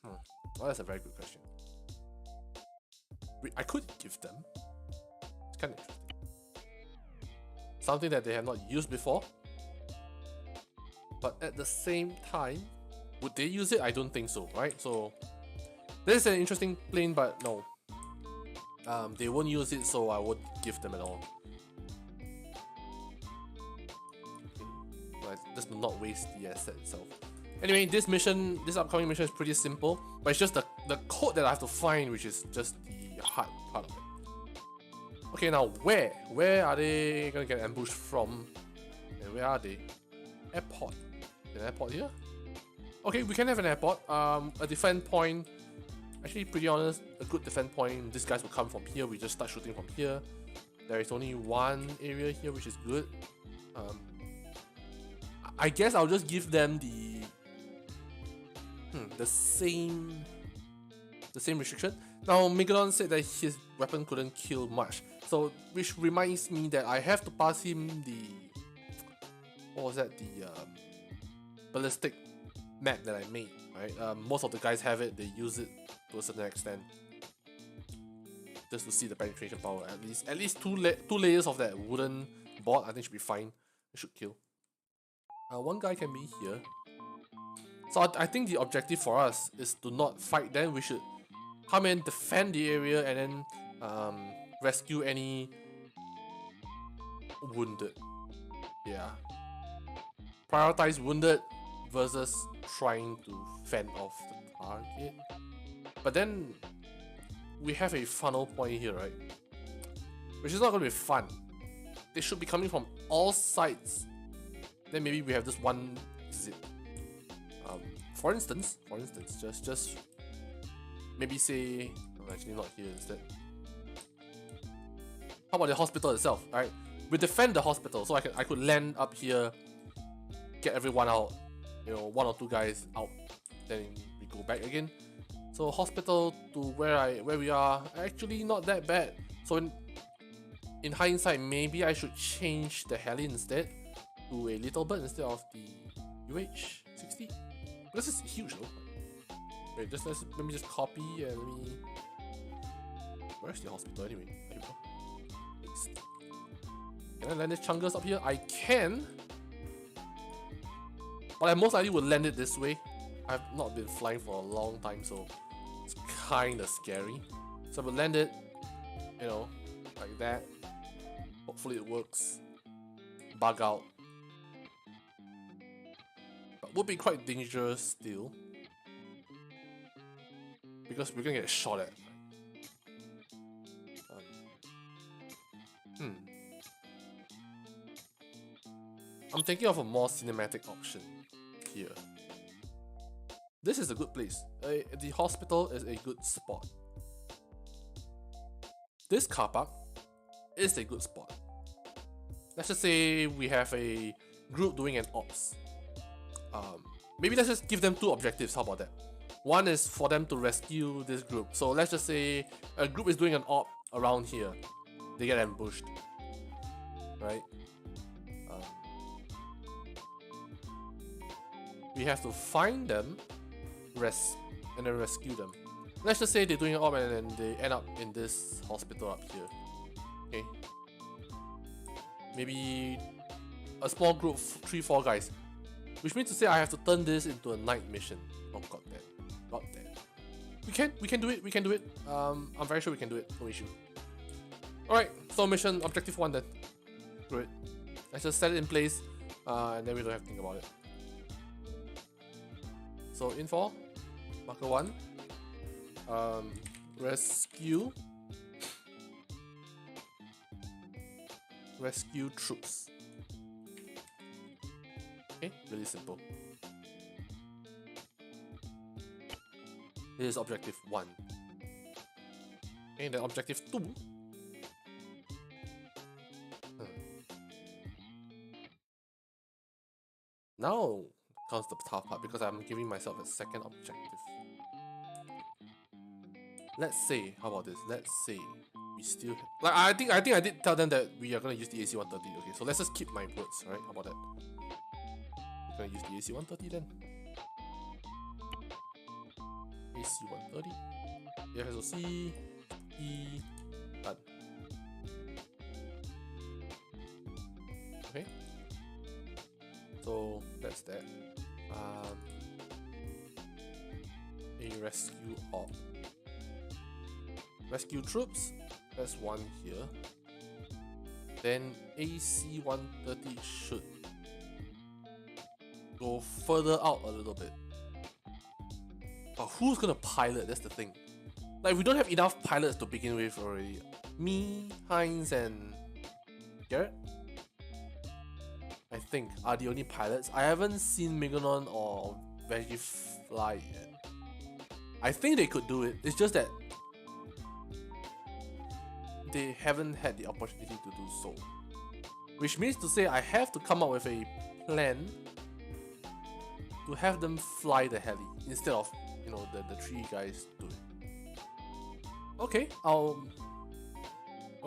Well, that's a very good question. I could give them. It's kind of interesting. Something that they have not used before. But at the same time, would they use it? I don't think so, right? So, this is an interesting plane, but no. They won't use it, so I won't give them at all. But just not waste the asset itself. Anyway, this upcoming mission is pretty simple, but it's just the code that I have to find, which is just the hard part of it. Okay, now where are they gonna get ambushed from? And where are they? Airport. An airport here? Okay, we can have an airport. A defend point. Actually, pretty honest, a good defend point. These guys will come from here. We just start shooting from here. There is only one area here, which is good. I guess I'll just give them the same restriction. Now, Megalon said that his weapon couldn't kill much, so which reminds me that I have to pass him the ballistic map that I made. Right, most of the guys have it. They use it to a certain extent, just to see the penetration power. At least two layers of that wooden board, I think should be fine. It should kill. One guy can be here. So I think the objective for us is to not fight them. We should come in, defend the area, and then rescue any wounded. Yeah. Prioritize wounded versus trying to fend off the target. But then we have a funnel point here, right? Which is not going to be fun. They should be coming from all sides. Then maybe we have this one exit. For instance, just maybe say, actually not here instead. How about the hospital itself? Right, we defend the hospital, so I could land up here, get everyone out. You know, one or two guys out, then we go back again. So hospital to where we are actually not that bad. So in hindsight, maybe I should change the heli instead to a little bird instead of the UH-60. This is huge though. Wait, let me just copy and let me. Where's the hospital anyway? Here we go. Paste. Can I land this chungus up here? I can. But I most likely will land it this way. I've not been flying for a long time, so it's kinda scary. So I will land it, you know, like that. Hopefully it works. Bug out. But would be quite dangerous still. Because we're gonna get shot at. I'm thinking of a more cinematic option here. This is a good place. The hospital is a good spot. This car park is a good spot. Let's just say we have a group doing an ops. Maybe let's just give them two objectives. How about that? One is for them to rescue this group. So let's just say a group is doing an op around here. They get ambushed, right? We have to find them, and then rescue them. Let's just say they're doing an op and then they end up in this hospital up here. Okay. Maybe a small group, 3-4 guys. Which means to say I have to turn this into a night mission. Oh god damn. We can do it. I'm very sure we can do it, no issue. Alright, so mission objective 1 then. Great. Let's just set it in place, and then we don't have to think about it. So info, marker 1, rescue troops. Okay, really simple. This is objective 1. Okay, then objective 2. Now comes the tough part because I'm giving myself a second objective. Let's say, how about this? Let's say we still like I think I did tell them that we are gonna use the AC-130. Okay, so let's just keep my words, right? How about that? We're gonna use the AC-130 then. AC-130. FSOC E done. Okay. So that's that. A rescue op. Rescue troops, that's 1 here. Then AC-130 should go further out a little bit. But who's gonna pilot? That's the thing. Like, we don't have enough pilots to begin with already. Me, Heinz, and Garrett, I think, are the only pilots. I haven't seen Meganon or Veggie fly yet. I think they could do it. It's just that they haven't had the opportunity to do so. Which means to say I have to come up with a plan to have them fly the heli instead of, you know, the 3 guys do it. Okay, I'll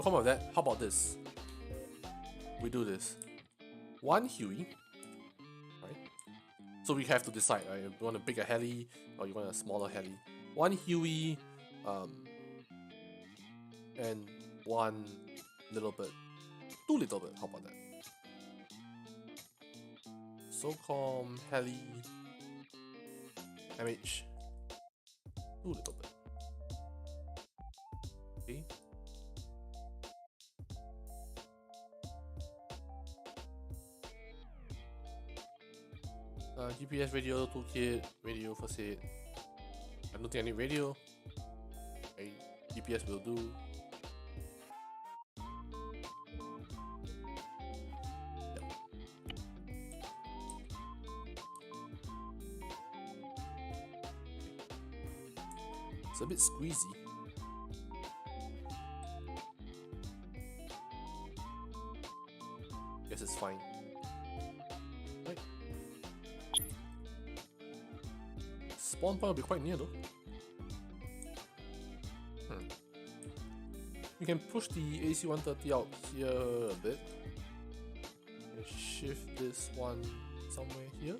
come up with that. How about this? We do this. 1 Huey, right? So we have to decide, right? You want a bigger heli or you want a smaller heli. 1 Huey, and 1 little bit, 2 little bit. How about that? SOCOM heli MH 2 little bit. Okay. GPS radio, toolkit, radio first aid. I don't think I need radio. Okay, GPS will do. Yep. It's a bit squeezy. Guess it's fine. Right. Spawn point will be quite near though. We can push the AC-130 out here a bit. And shift this one somewhere here.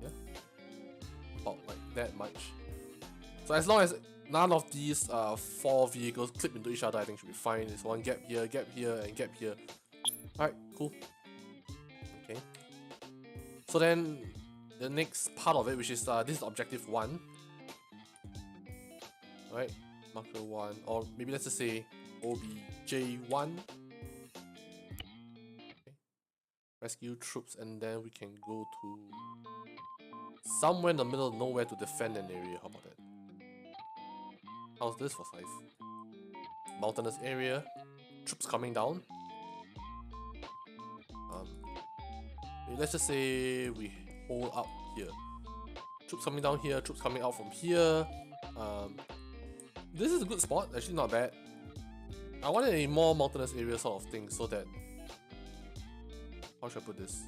Yeah. About like that much. So as long as none of these 4 vehicles clip into each other, I think should be fine. There's one gap here, and gap here. Alright, cool. Okay. So then the next part of it, which is this is objective 1. Right, marker 1, or maybe let's just say OBJ1. Okay. Rescue troops, and then we can go to somewhere in the middle of nowhere to defend an area. How about that? How's this for size? Mountainous area, troops coming down. Let's just say we hold up here. Troops coming down here, troops coming out from here. This is a good spot, actually not bad. I wanted a more mountainous area sort of thing so that, how should I put this?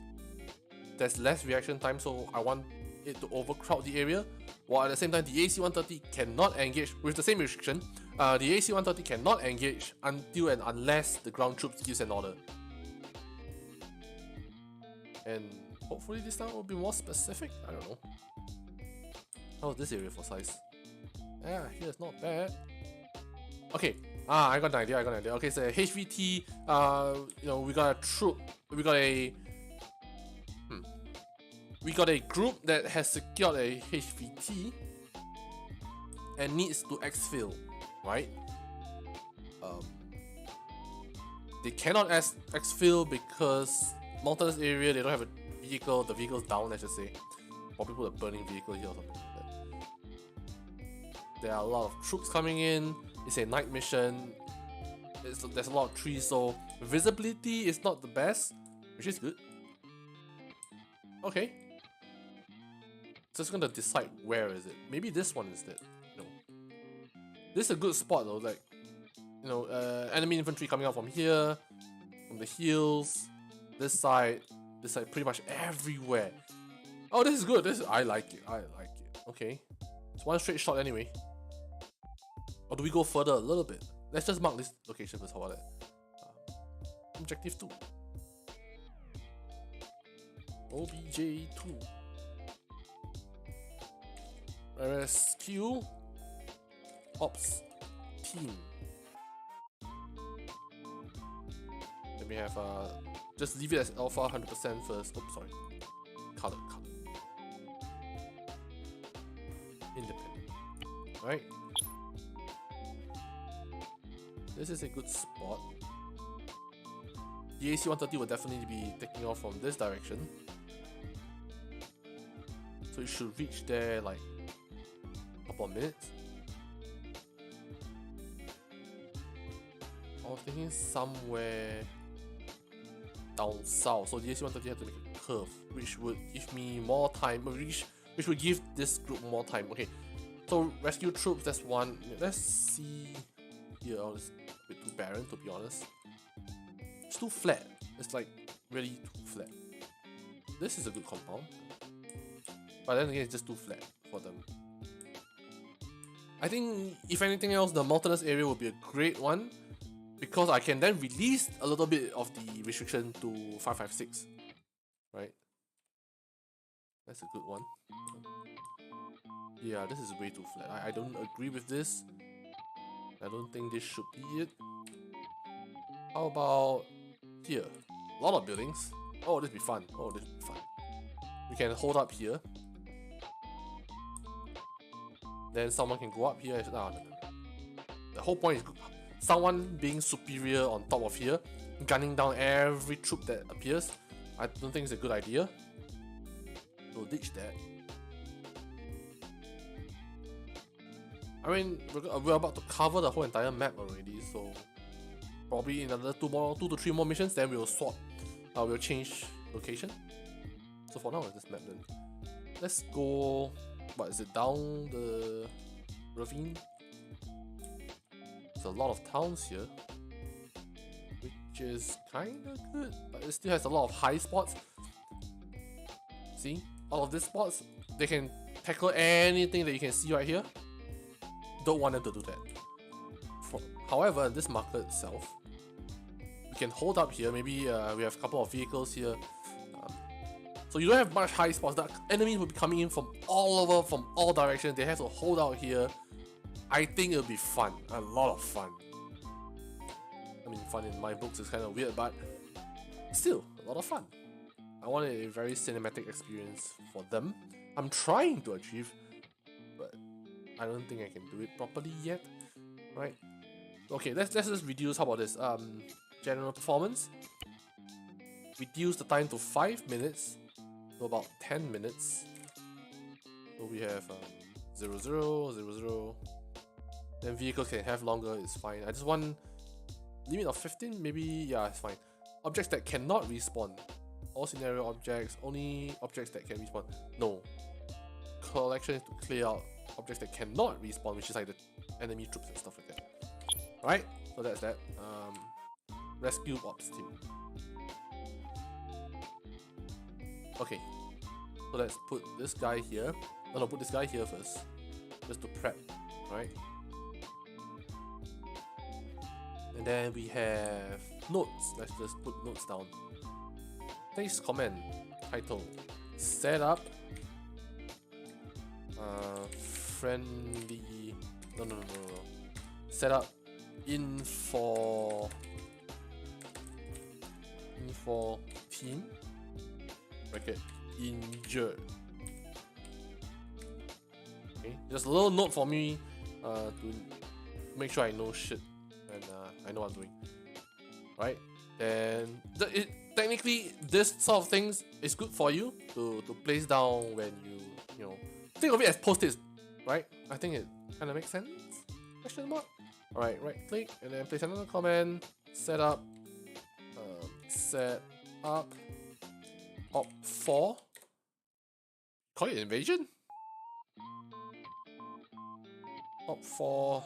There's less reaction time, so I want it to overcrowd the area, while at the same time the AC-130 cannot engage with the same restriction. The AC-130 cannot engage until and unless the ground troops gives an order. And hopefully this time will be more specific. I don't know. How's this area for size? Yeah, here's not bad. Okay, I got an idea. Okay, so HVT, you know, we got a troop, we got a group that has secured a HVT and needs to exfil, right? They cannot exfil because mountainous area, they don't have a vehicle, the vehicle's down, let's just say. Probably put a burning vehicle here or something like that. There are a lot of troops coming in, it's a night mission, there's a lot of trees, so visibility is not the best, which is good. Okay. Just gonna decide where is it. Maybe this one instead. No. This is a good spot though, like, you know, enemy infantry coming out from here, from the hills, this side, pretty much everywhere. Oh, this is good. I like it. Okay. It's one straight shot anyway. Or do we go further a little bit? Let's just mark this location first. How about that? Objective 2. OBJ2. Rescue Ops Team. Let me have just leave it as alpha 100% first. Oops, sorry. Color. Independent. Alright. This is a good spot. The AC-130 will definitely be taking off from this direction. So it should reach there like a couple of minutes. I was thinking somewhere down south. So the AC-130 had to make a curve, which would give me more time, which would give this group more time. Okay, so rescue troops, that's one. Let's see here. Oh, it's a bit too barren, to be honest. It's too flat. It's like really too flat. This is a good compound, but then again, it's just too flat for them. I think, if anything else, the mountainous area would be a great one, because I can then release a little bit of the restriction to 556, right? That's a good one. Yeah, this is way too flat. I don't agree with this. I don't think this should be it. How about here? A lot of buildings. Oh, this would be fun. We can hold up here. Then someone can go up here. No. The whole point is someone being superior on top of here, gunning down every troop that appears. I don't think it's a good idea. So ditch that. I mean, we're about to cover the whole entire map already, so probably in another 2 to 3 more missions, then we'll swap. We'll change location. So for now, it's this map then. Let's go. What is it, down the ravine? There's a lot of towns here, which is kinda good, but it still has a lot of high spots. See, all of these spots, they can tackle anything that you can see right here. Don't want them to do that. However, in this marker itself, we can hold up here. Maybe we have a couple of vehicles here. So you don't have much high spots. The enemies will be coming in from all over, from all directions. They have to hold out here. I think it'll be fun. A lot of fun. I mean, fun in my books is kind of weird, but still, a lot of fun. I want a very cinematic experience for them. I'm trying to achieve, but I don't think I can do it properly yet. Right? Okay, let's just reduce. How about this? General performance. Reduce the time to 5 minutes to about 10 minutes. So we have 0, 0, 0, 0. Then vehicles can have longer, it's fine. I just want limit of 15, maybe. Yeah, it's fine. Objects that cannot respawn. All scenario objects, only objects that can respawn. No. Collection is to clear out objects that cannot respawn, which is like the enemy troops and stuff like that. Alright, so that's that. Rescue Ops Team. Okay, so let's put this guy here. No, put this guy here first, just to prep, right? And then we have notes. Let's just put notes down. Text command title: set up friendly. No. Set up info team. Bracket injured. Okay, just a little note for me to make sure I know shit and I know what I'm doing. Right? And technically, this sort of things is good for you to place down when you know, think of it as post-its, right? I think it kind of makes sense. Question mark. All right, right click and then place another comment. Set up op4. Call it invasion. Op4.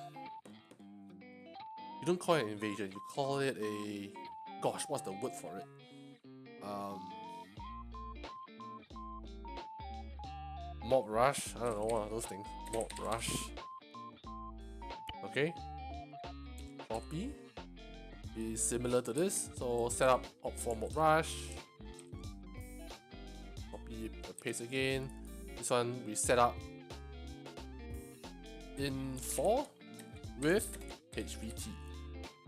You don't call it invasion. You call it a. Gosh, what's the word for it? Mob rush. I don't know, one of those things. Mob rush. Okay. Copy is similar to this. So set up op4 mob rush. Copy, paste again. This one we set up in 4 with HVT.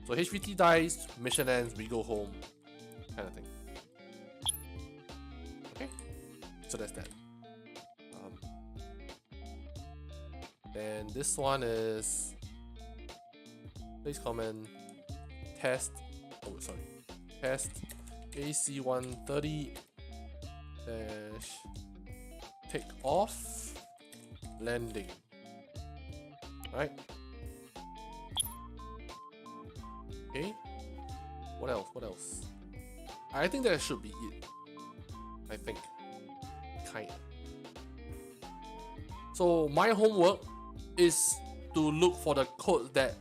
So HVT dies, mission ends, we go home, kind of thing. Okay, so that's that. Then this one is, please comment test. Oh, sorry, test AC130 dash take off landing. Right. Okay. What else? What else? I think that should be it. I think. Kinda. So my homework is to look for the code that,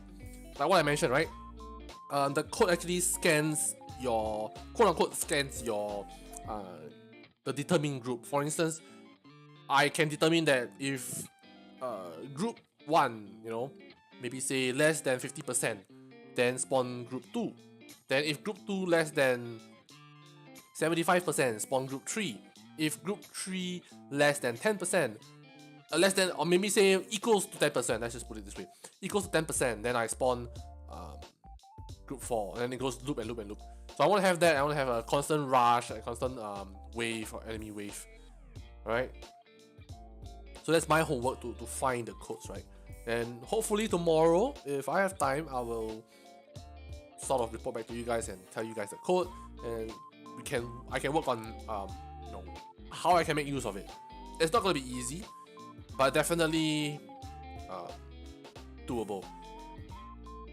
like what I mentioned, right? The code actually scans your, quote unquote, scans your the determined group. For instance, I can determine that if group 1, you know, maybe say less than 50%, then spawn group 2. Then if group 2 less than 75%, spawn group 3. If group 3 less than 10%, less than, or maybe say equals to 10%, let's just put it this way, equals to 10%, then I spawn group 4, and then it goes loop and loop and loop. So I want to have that. I want to have a constant rush, a constant wave or enemy wave, right? So that's my homework to find the codes, right? And hopefully tomorrow, if I have time, I will sort of report back to you guys and tell you guys the code, and I can work on you know, how I can make use of it. It's not gonna be easy, but definitely doable.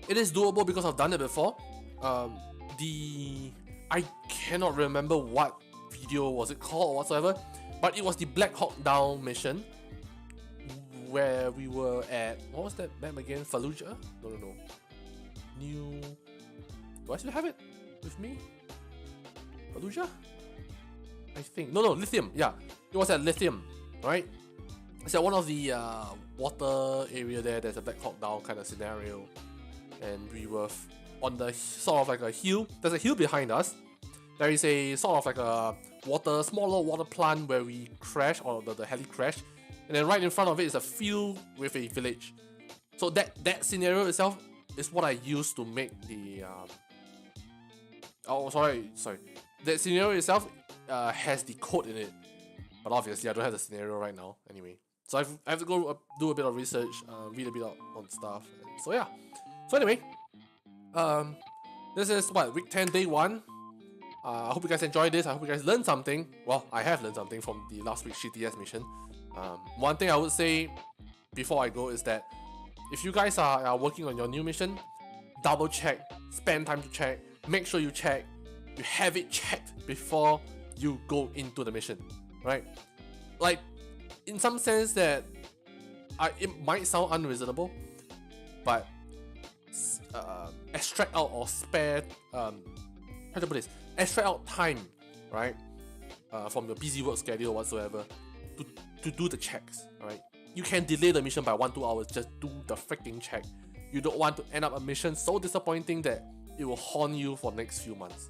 It is doable because I've done it before. I cannot remember what video was it called or whatsoever, but it was the Black Hawk Down mission where we were at, what was that map again? Fallujah? No. New. Do I still have it with me? Fallujah? I think. No, Lithium. Yeah, it was at Lithium, right? It's at one of the water area there. There's a Black Hawk Down kind of scenario, and we were on the sort of like a hill. There's a hill behind us. There is a sort of like a smaller water plant where we crash, or the heli crash, and then right in front of it is a field with a village. So that scenario itself is what I used to make the that scenario itself has the code in it, but obviously I don't have the scenario right now anyway. So I have to go do a bit of research, read a bit on stuff. And so yeah. So anyway, this is what, week 10, day 1. I hope you guys enjoyed this. I hope you guys learned something. Well, I have learned something from the last week's GTS mission. One thing I would say before I go is that if you guys are working on your new mission, double check, spend time to check, make sure you check, you have it checked before you go into the mission, right? Like, in some sense that it might sound unreasonable, but extract out or spare, how to put this, extract out time, right, from your busy work schedule whatsoever to do the checks, right? You can delay the mission by 1-2 hours, just do the freaking check. You don't want to end up a mission so disappointing that it will haunt you for the next few months.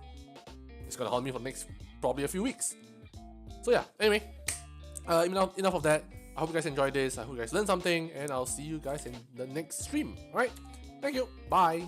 It's gonna haunt me for the next probably a few weeks. So yeah, anyway, enough of that. I hope you guys enjoyed this. I hope you guys learned something, and I'll see you guys in the next stream. Alright, thank you, bye.